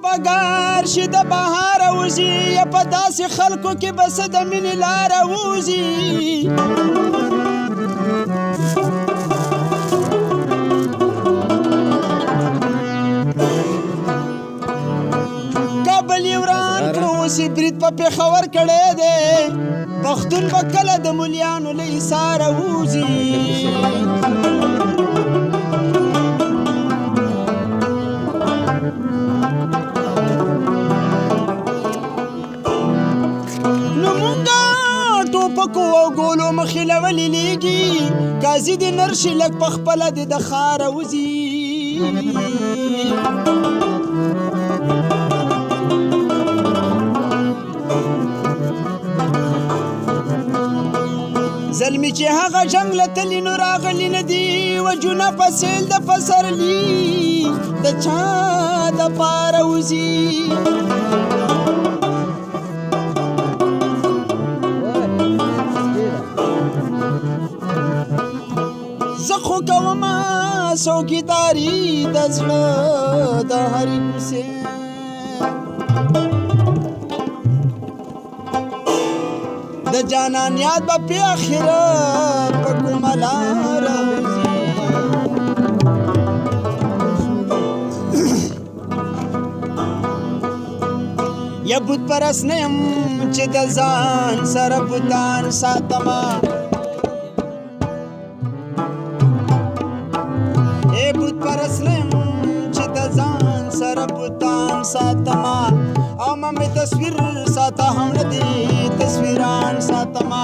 بګار شي د بهار وزي یا په داسې خلکو کې بس د مینې لاره وځي کابل یې وران کړو اوس یې برید په پېښور کړی دی پښتون به کله د مولیانو له ایثاره وځي ټوپکو او ګولو مخې له ولې لیږي قاضي دې نرشي لږ په خپله دې د ښاره وځي زلمي چې هغه جنګ له تلي نو راغلي نه دي وجونه په سیل د پسرلي د چا دپاره وځي زخو کوما څوکیداري د زړه د هرې کوڅې د جانان یاد به پې اخره په کومه لاره وځي یا بت پرست نه یم چې د ځان سره بتان ساتمه بوتان ساتما او مې تصویر ساته هم نه دي تصویران ساتما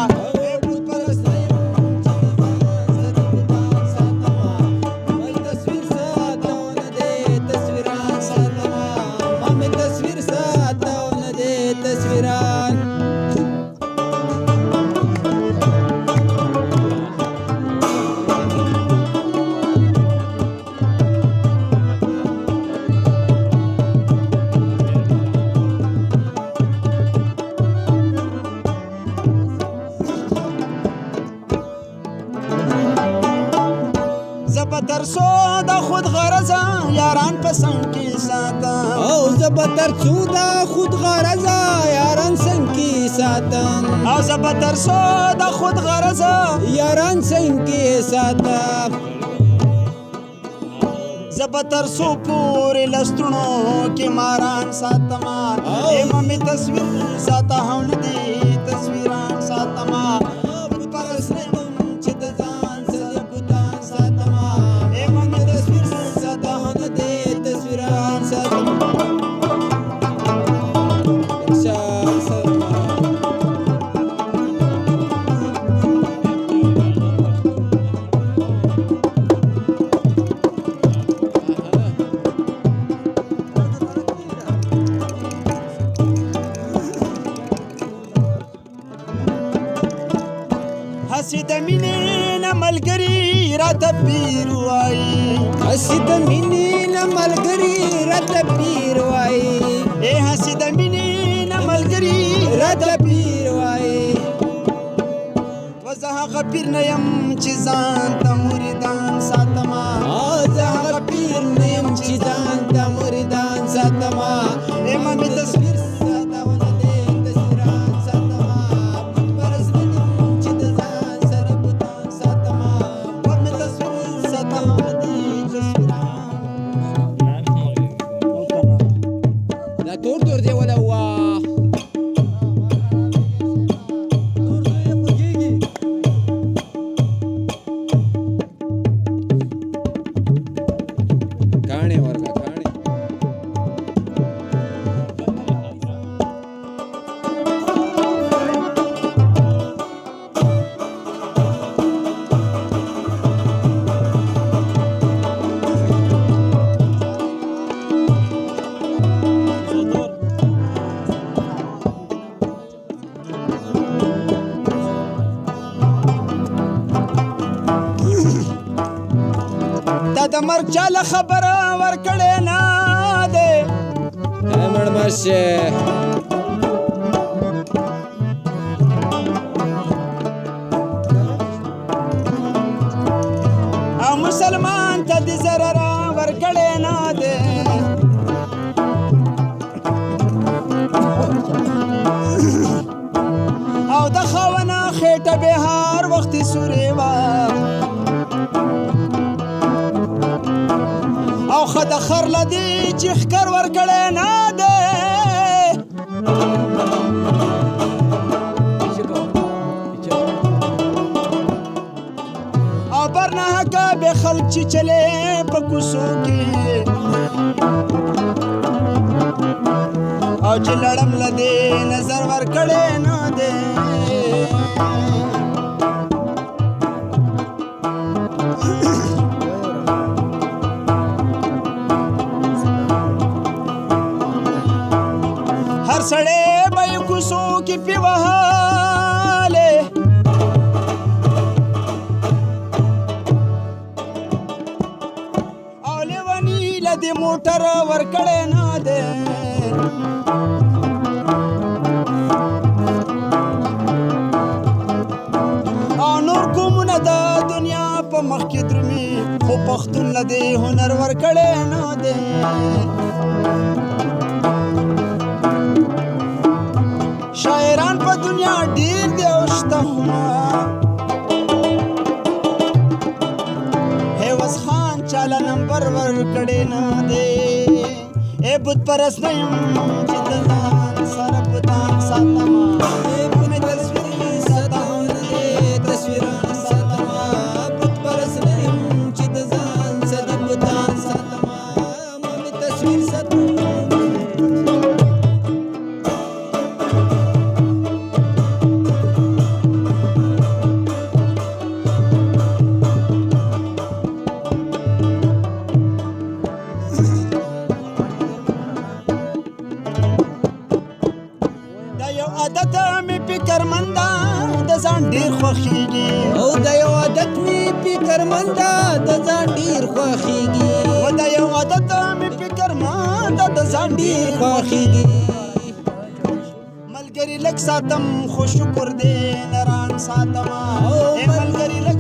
ترسو د خود غرضه یاران په څنګ کې ساتم او زه به ترسو د خود غرضه یاران څنګ کې ساتم او زه به ترسو د خود غرضه یاران څنګ کې ساتم زه به ترسو پورې لستوڼو کې ماران ساتم ایمه مې تصویر ساته هم نه دي تصویران ساتم هسې د مینې نه ملګري راته پیر وایي هسې د مینې نه ملګري راته پیر وایي هسې د مینې نه ملګري راته پیر وایي و زه هغه پیر نه یم چې ځان ته مریدان ساتمه زه هغه پیر نه یم چې ځان ته مریدان ساتمه ایمه مې تصویر د مرګ چاله خبره ورکړې نه دی مړ مرشه او مسلمان ته د ضرر ورکړې نه دی زیاتې سورې وه او ښه د خر له دې چې ښکر ورکړی نه دی او برنهکه بې خلک چې چلې په کوڅو کې او چې لړم له دې نظر ورکړی نه دی هر سړی به یې کوڅو کې پې وهلې او لیوني له دې موټر ورکړی نه دی او نور قومونه د دنیا په مخ کې درومي خو پښتون له دې هنر ورکړی نه دی شاعران په دنیا ډیر دی او شته هیوز خان چاله نمبر ورکړی نه دی ای بت پرست نه یم چې د ځان سره بتان ساتمه ای مې تصویر ساتم دی تصویران ساتمه بت پرست نه یم چې د ځان سره بتان ساتمه مې تصویر ساتم عادت می فکرمنده د ځان ډیر خوښیږي او د یو عادت می فکرمنده د ځان ډیر خوښیږي و د یو عادت می فکرمنده د ځان ډیر خوښیږي ملګری لږ ساتم خو شکر دې نران ساتم ای ملګری لږ